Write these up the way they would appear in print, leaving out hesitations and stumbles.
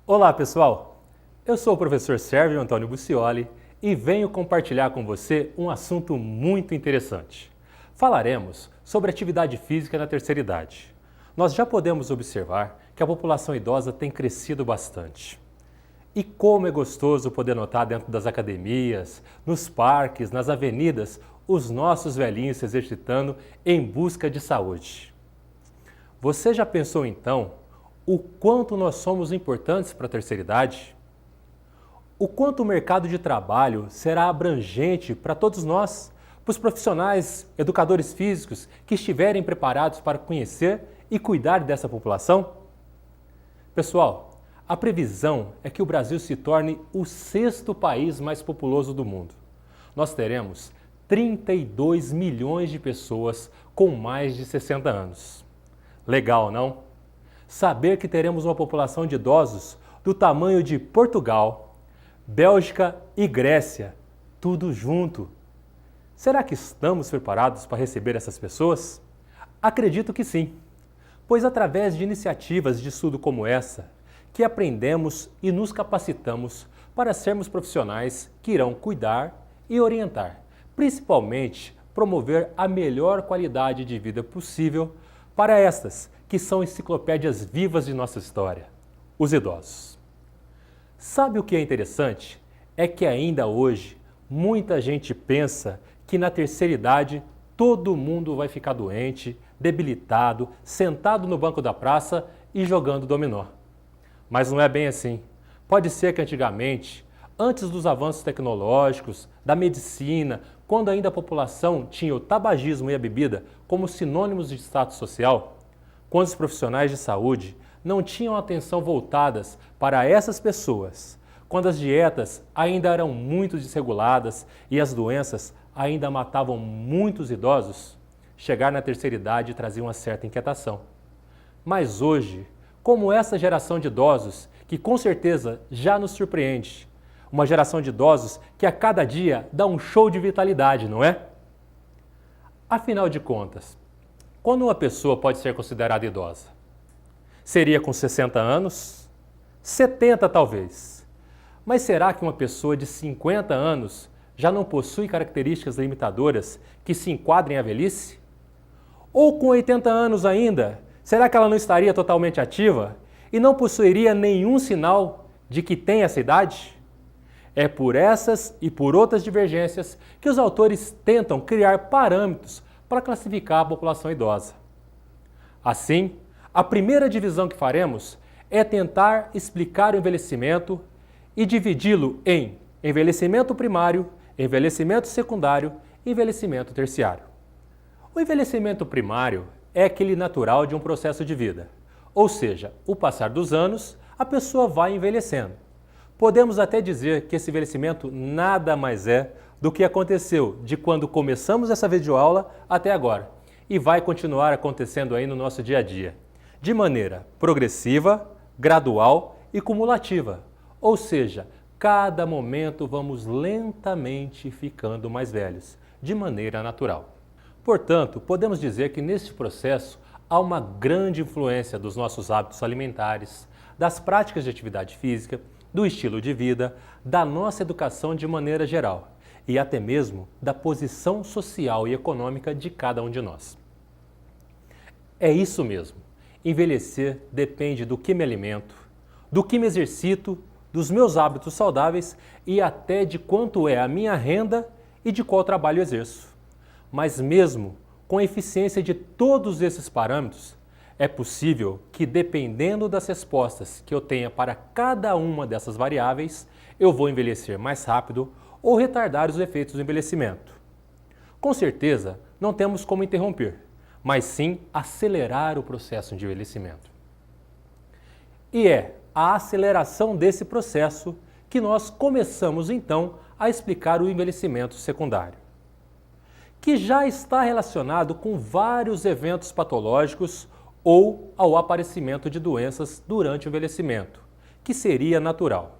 Olá pessoal, eu sou o professor Sérgio Antônio Bucioli e venho compartilhar com você um assunto muito interessante. Falaremos sobre atividade física na terceira idade. Nós já podemos observar que a população idosa tem crescido bastante. E como é gostoso poder notar dentro das academias, nos parques, nas avenidas, os nossos velhinhos se exercitando em busca de saúde. Você já pensou então o quanto nós somos importantes para a terceira idade? O quanto o mercado de trabalho será abrangente para todos nós, para os profissionais, educadores físicos que estiverem preparados para conhecer e cuidar dessa população? Pessoal, a previsão é que o Brasil se torne o sexto país mais populoso do mundo. Nós teremos 32 milhões de pessoas com mais de 60 anos. Legal, não? Saber que teremos uma população de idosos do tamanho de Portugal, Bélgica e Grécia, tudo junto. Será que estamos preparados para receber essas pessoas? Acredito que sim, pois através de iniciativas de estudo como essa, que aprendemos e nos capacitamos para sermos profissionais que irão cuidar e orientar, principalmente promover a melhor qualidade de vida possível para estas que são enciclopédias vivas de nossa história, os idosos. Sabe o que é interessante? É que ainda hoje muita gente pensa que na terceira idade todo mundo vai ficar doente, debilitado, sentado no banco da praça e jogando dominó. Mas não é bem assim. Pode ser que antigamente, antes dos avanços tecnológicos, da medicina, quando ainda a população tinha o tabagismo e a bebida como sinônimos de status social, quando os profissionais de saúde não tinham atenção voltadas para essas pessoas, quando as dietas ainda eram muito desreguladas e as doenças ainda matavam muitos idosos, chegar na terceira idade trazia uma certa inquietação. Mas hoje, como essa geração de idosos, que com certeza já nos surpreende, uma geração de idosos que a cada dia dá um show de vitalidade, não é? Afinal de contas, quando uma pessoa pode ser considerada idosa? Seria com 60 anos? 70 talvez. Mas será que uma pessoa de 50 anos já não possui características limitadoras que se enquadrem à velhice? Ou com 80 anos ainda, será que ela não estaria totalmente ativa e não possuiria nenhum sinal de que tem essa idade? É por essas e por outras divergências que os autores tentam criar parâmetros para classificar a população idosa. Assim, a primeira divisão que faremos é tentar explicar o envelhecimento e dividi-lo em envelhecimento primário, envelhecimento secundário e envelhecimento terciário. O envelhecimento primário é aquele natural de um processo de vida, ou seja, o passar dos anos, a pessoa vai envelhecendo. Podemos até dizer que esse envelhecimento nada mais é do que aconteceu de quando começamos essa videoaula até agora e vai continuar acontecendo aí no nosso dia a dia, de maneira progressiva, gradual e cumulativa, ou seja, cada momento vamos lentamente ficando mais velhos, de maneira natural. Portanto, podemos dizer que neste processo há uma grande influência dos nossos hábitos alimentares, das práticas de atividade física, do estilo de vida, da nossa educação de maneira geral e até mesmo da posição social e econômica de cada um de nós. É isso mesmo, envelhecer depende do que me alimento, do que me exercito, dos meus hábitos saudáveis e até de quanto é a minha renda e de qual trabalho exerço. Mas mesmo com a eficiência de todos esses parâmetros, é possível que, dependendo das respostas que eu tenha para cada uma dessas variáveis, eu vou envelhecer mais rápido ou retardar os efeitos do envelhecimento. Com certeza, não temos como interromper, mas sim acelerar o processo de envelhecimento. E é a aceleração desse processo que nós começamos então a explicar o envelhecimento secundário, que já está relacionado com vários eventos patológicos ou ao aparecimento de doenças durante o envelhecimento, que seria natural.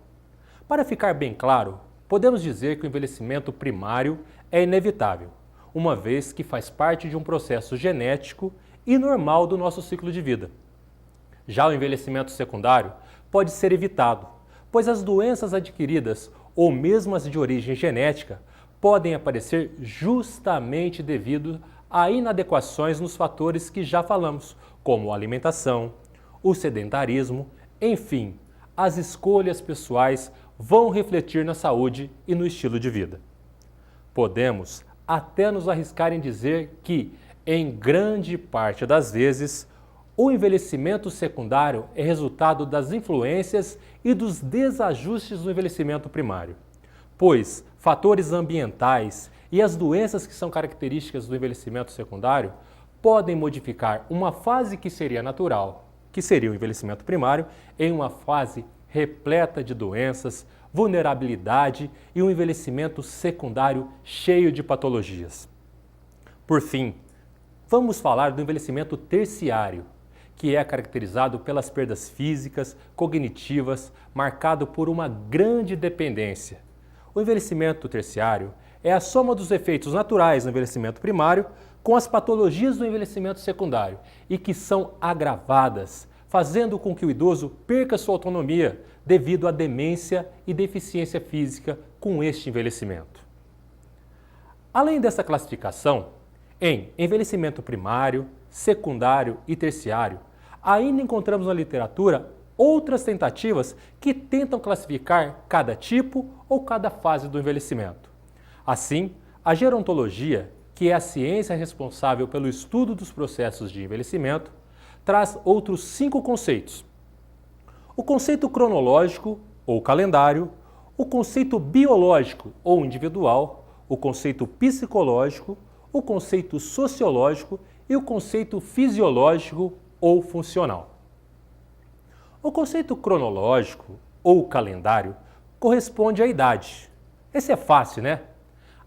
Para ficar bem claro, podemos dizer que o envelhecimento primário é inevitável, uma vez que faz parte de um processo genético e normal do nosso ciclo de vida. Já o envelhecimento secundário pode ser evitado, pois as doenças adquiridas ou mesmo as de origem genética podem aparecer justamente devido a inadequações nos fatores que já falamos, como a alimentação, o sedentarismo, enfim, as escolhas pessoais vão refletir na saúde e no estilo de vida. Podemos até nos arriscar em dizer que, em grande parte das vezes, o envelhecimento secundário é resultado das influências e dos desajustes do envelhecimento primário, pois fatores ambientais e as doenças que são características do envelhecimento secundário podem modificar uma fase que seria natural, que seria o envelhecimento primário, em uma fase repleta de doenças, vulnerabilidade e um envelhecimento secundário cheio de patologias. Por fim, vamos falar do envelhecimento terciário, que é caracterizado pelas perdas físicas, cognitivas, marcado por uma grande dependência. O envelhecimento terciário é a soma dos efeitos naturais do envelhecimento primário com as patologias do envelhecimento secundário e que são agravadas, fazendo com que o idoso perca sua autonomia devido à demência e deficiência física com este envelhecimento. Além dessa classificação, em envelhecimento primário, secundário e terciário, ainda encontramos na literatura outras tentativas que tentam classificar cada tipo ou cada fase do envelhecimento. Assim, a gerontologia, que é a ciência responsável pelo estudo dos processos de envelhecimento, traz outros 5 conceitos. O conceito cronológico, ou calendário, o conceito biológico, ou individual, o conceito psicológico, o conceito sociológico e o conceito fisiológico ou funcional. O conceito cronológico, ou calendário, corresponde à idade. Esse é fácil, né?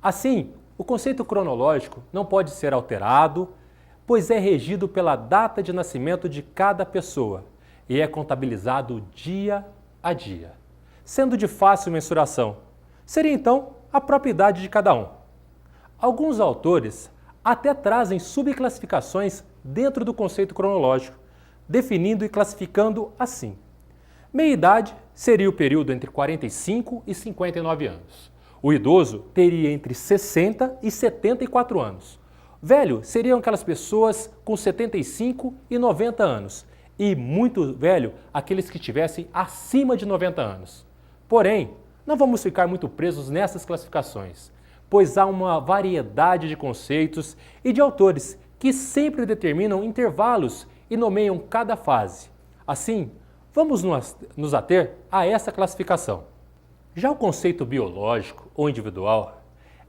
Assim, o conceito cronológico não pode ser alterado, pois é regido pela data de nascimento de cada pessoa e é contabilizado dia a dia, sendo de fácil mensuração. Seria então a própria idade de cada um. Alguns autores até trazem subclassificações dentro do conceito cronológico, definindo e classificando assim. Meia-idade seria o período entre 45 e 59 anos. O idoso teria entre 60 e 74 anos. Velho seriam aquelas pessoas com 75 e 90 anos. E muito velho, aqueles que tivessem acima de 90 anos. Porém, não vamos ficar muito presos nessas classificações, pois há uma variedade de conceitos e de autores que sempre determinam intervalos e nomeiam cada fase. Assim, vamos nos ater a essa classificação. Já o conceito biológico ou individual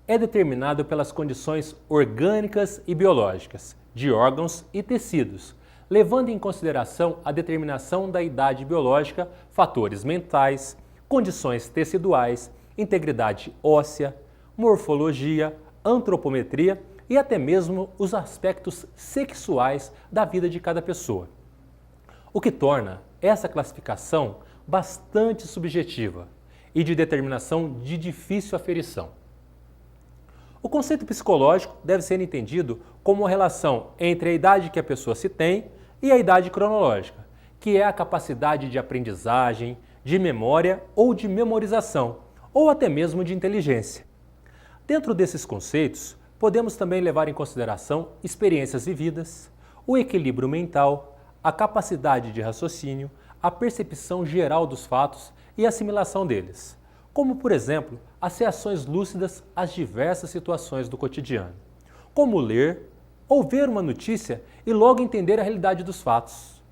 é determinado pelas condições orgânicas e biológicas de órgãos e tecidos, levando em consideração a determinação da idade biológica, fatores mentais, condições teciduais, integridade óssea, morfologia, antropometria e até mesmo os aspectos sexuais da vida de cada pessoa. O que torna essa classificação bastante subjetiva e de determinação de difícil aferição. O conceito psicológico deve ser entendido como a relação entre a idade que a pessoa se tem e a idade cronológica, que é a capacidade de aprendizagem, de memória ou de memorização, ou até mesmo de inteligência. Dentro desses conceitos, podemos também levar em consideração experiências vividas, o equilíbrio mental, a capacidade de raciocínio, a percepção geral dos fatos e a assimilação deles, como, por exemplo, as reações lúcidas às diversas situações do cotidiano, como ler ou ver uma notícia e logo entender a realidade dos fatos.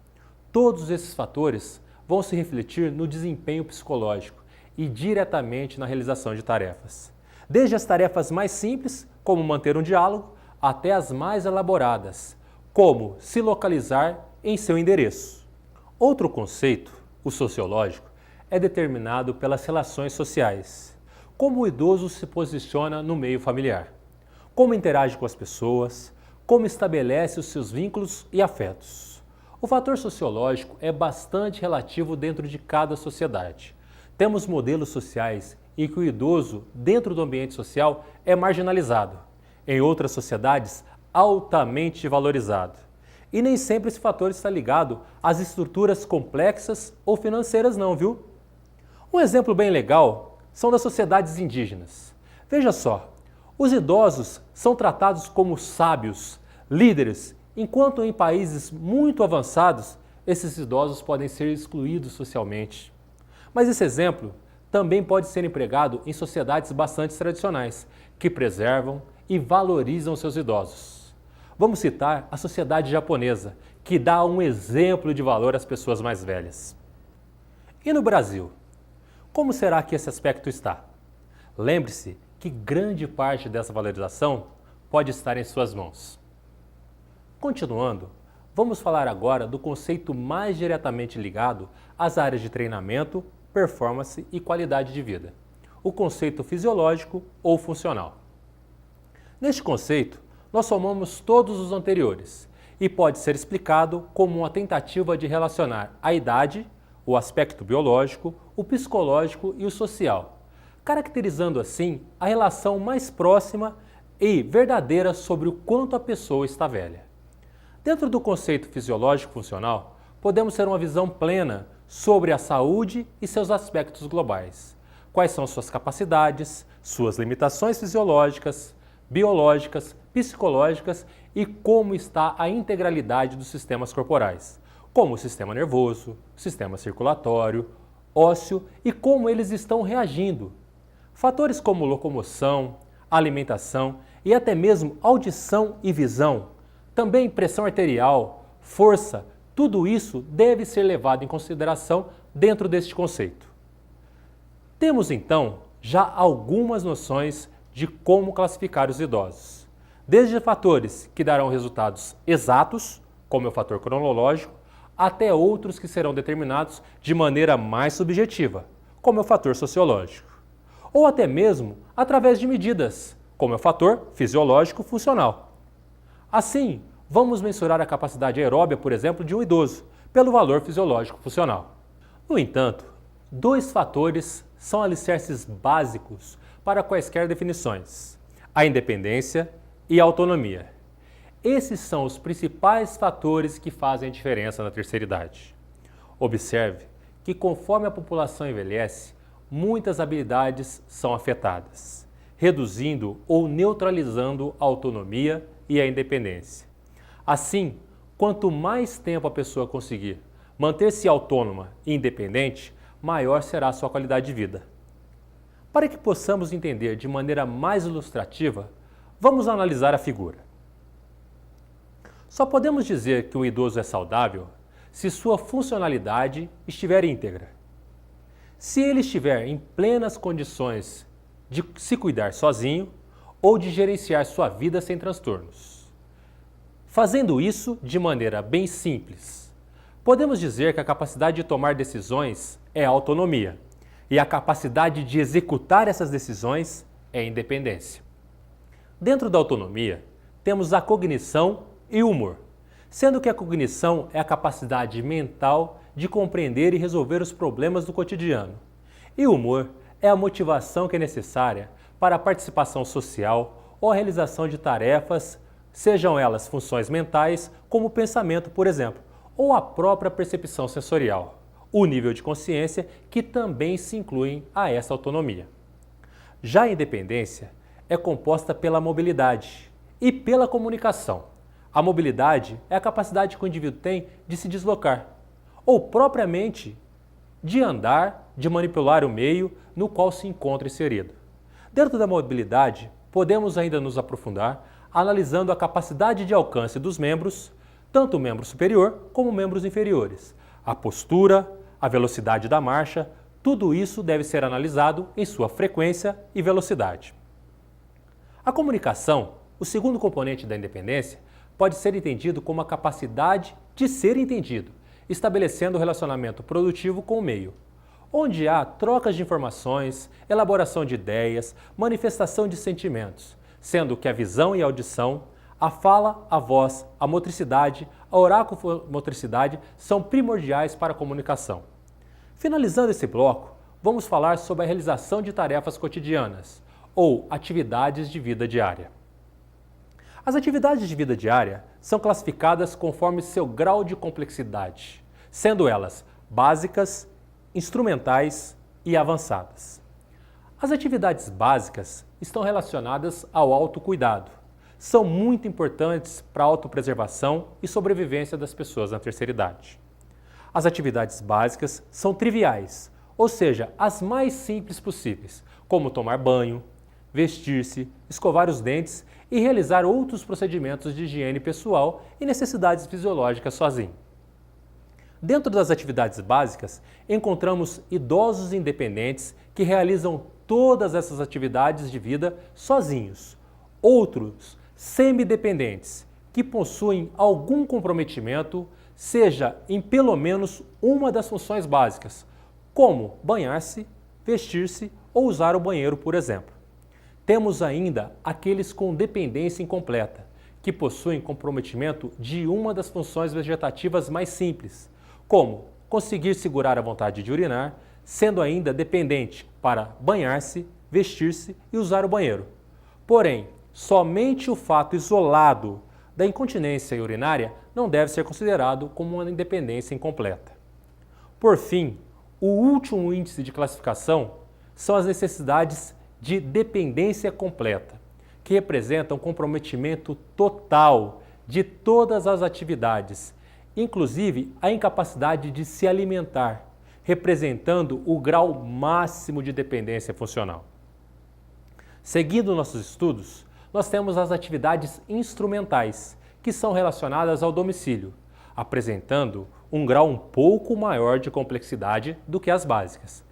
Todos esses fatores vão se refletir no desempenho psicológico e diretamente na realização de tarefas. Desde as tarefas mais simples, como manter um diálogo, até as mais elaboradas, como se localizar em seu endereço. Outro conceito, o sociológico, é determinado pelas relações sociais, como o idoso se posiciona no meio familiar, como interage com as pessoas, como estabelece os seus vínculos e afetos. O fator sociológico é bastante relativo dentro de cada sociedade. Temos modelos sociais em que o idoso, dentro do ambiente social, é marginalizado. Em outras sociedades, altamente valorizado. E nem sempre esse fator está ligado às estruturas complexas ou financeiras não, viu? Um exemplo bem legal são das sociedades indígenas. Veja só, os idosos são tratados como sábios, líderes, enquanto em países muito avançados, esses idosos podem ser excluídos socialmente. Mas esse exemplo também pode ser empregado em sociedades bastante tradicionais, que preservam e valorizam seus idosos. Vamos citar a sociedade japonesa, que dá um exemplo de valor às pessoas mais velhas. E no Brasil? Como será que esse aspecto está? Lembre-se que grande parte dessa valorização pode estar em suas mãos. Continuando, vamos falar agora do conceito mais diretamente ligado às áreas de treinamento, performance e qualidade de vida, o conceito fisiológico ou funcional. Neste conceito, nós somamos todos os anteriores e pode ser explicado como uma tentativa de relacionar a idade, o aspecto biológico, o psicológico e o social, caracterizando assim a relação mais próxima e verdadeira sobre o quanto a pessoa está velha. Dentro do conceito fisiológico funcional, podemos ter uma visão plena sobre a saúde e seus aspectos globais. Quais são suas capacidades, suas limitações fisiológicas, biológicas, psicológicas e como está a integralidade dos sistemas corporais, como o sistema nervoso, sistema circulatório, ósseo e como eles estão reagindo. Fatores como locomoção, alimentação e até mesmo audição e visão, também pressão arterial, força, tudo isso deve ser levado em consideração dentro deste conceito. Temos então já algumas noções de como classificar os idosos, desde fatores que darão resultados exatos, como é o fator cronológico, até outros que serão determinados de maneira mais subjetiva, como é o fator sociológico, ou até mesmo através de medidas, como é o fator fisiológico funcional. Assim, vamos mensurar a capacidade aeróbia, por exemplo, de um idoso, pelo valor fisiológico funcional. No entanto, dois fatores são alicerces básicos para quaisquer definições: a independência e a autonomia. Esses são os principais fatores que fazem a diferença na terceira idade. Observe que conforme a população envelhece, muitas habilidades são afetadas, reduzindo ou neutralizando a autonomia e a independência. Assim, quanto mais tempo a pessoa conseguir manter-se autônoma e independente, maior será a sua qualidade de vida. Para que possamos entender de maneira mais ilustrativa, vamos analisar a figura. Só podemos dizer que um idoso é saudável se sua funcionalidade estiver íntegra. Se ele estiver em plenas condições de se cuidar sozinho ou de gerenciar sua vida sem transtornos. Fazendo isso de maneira bem simples, podemos dizer que a capacidade de tomar decisões é a autonomia e a capacidade de executar essas decisões é a independência. Dentro da autonomia, temos a cognição e o humor, sendo que a cognição é a capacidade mental de compreender e resolver os problemas do cotidiano, e o humor é a motivação que é necessária para a participação social ou a realização de tarefas, sejam elas funções mentais, como o pensamento, por exemplo, ou a própria percepção sensorial, o nível de consciência que também se incluem a essa autonomia. Já a independência é composta pela mobilidade e pela comunicação. A mobilidade é a capacidade que o indivíduo tem de se deslocar, ou propriamente de andar, de manipular o meio no qual se encontra inserido. Dentro da mobilidade, podemos ainda nos aprofundar analisando a capacidade de alcance dos membros, tanto o membro superior como membros inferiores, a postura, a velocidade da marcha, tudo isso deve ser analisado em sua frequência e velocidade. A comunicação, o segundo componente da independência, pode ser entendido como a capacidade de ser entendido, estabelecendo o relacionamento produtivo com o meio, onde há trocas de informações, elaboração de ideias, manifestação de sentimentos, sendo que a visão e a audição, a fala, a voz, a motricidade, a oraculomotricidade são primordiais para a comunicação. Finalizando esse bloco, vamos falar sobre a realização de tarefas cotidianas ou atividades de vida diária. As atividades de vida diária são classificadas conforme seu grau de complexidade, sendo elas básicas, instrumentais e avançadas. As atividades básicas estão relacionadas ao autocuidado. São muito importantes para a autopreservação e sobrevivência das pessoas na terceira idade. As atividades básicas são triviais, ou seja, as mais simples possíveis, como tomar banho, vestir-se, escovar os dentes e realizar outros procedimentos de higiene pessoal e necessidades fisiológicas sozinho. Dentro das atividades básicas, encontramos idosos independentes que realizam todas essas atividades de vida sozinhos. Outros, semidependentes, que possuem algum comprometimento, seja em pelo menos uma das funções básicas, como banhar-se, vestir-se ou usar o banheiro, por exemplo. Temos ainda aqueles com dependência incompleta, que possuem comprometimento de uma das funções vegetativas mais simples, como conseguir segurar a vontade de urinar, sendo ainda dependente para banhar-se, vestir-se e usar o banheiro. Porém, somente o fato isolado da incontinência urinária não deve ser considerado como uma independência incompleta. Por fim, o último índice de classificação são as necessidades de dependência completa, que representam comprometimento total de todas as atividades, inclusive a incapacidade de se alimentar, representando o grau máximo de dependência funcional. Seguindo nossos estudos, nós temos as atividades instrumentais, que são relacionadas ao domicílio, apresentando um grau um pouco maior de complexidade do que as básicas.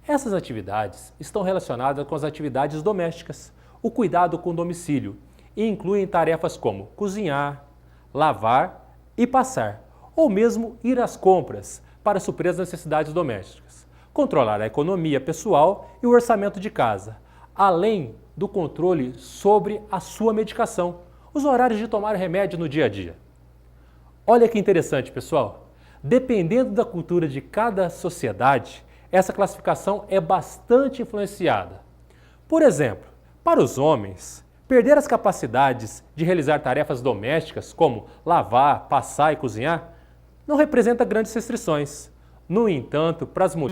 Essas atividades estão relacionadas com as atividades domésticas, o cuidado com o domicílio, e incluem tarefas como cozinhar, lavar e passar, ou mesmo ir às compras para suprir as necessidades domésticas, controlar a economia pessoal e o orçamento de casa, além do controle sobre a sua medicação, os horários de tomar remédio no dia a dia. Olha que interessante, pessoal! Dependendo da cultura de cada sociedade, essa classificação é bastante influenciada. Por exemplo, para os homens, perder as capacidades de realizar tarefas domésticas como lavar, passar e cozinhar não representa grandes restrições. No entanto, para as mulheres,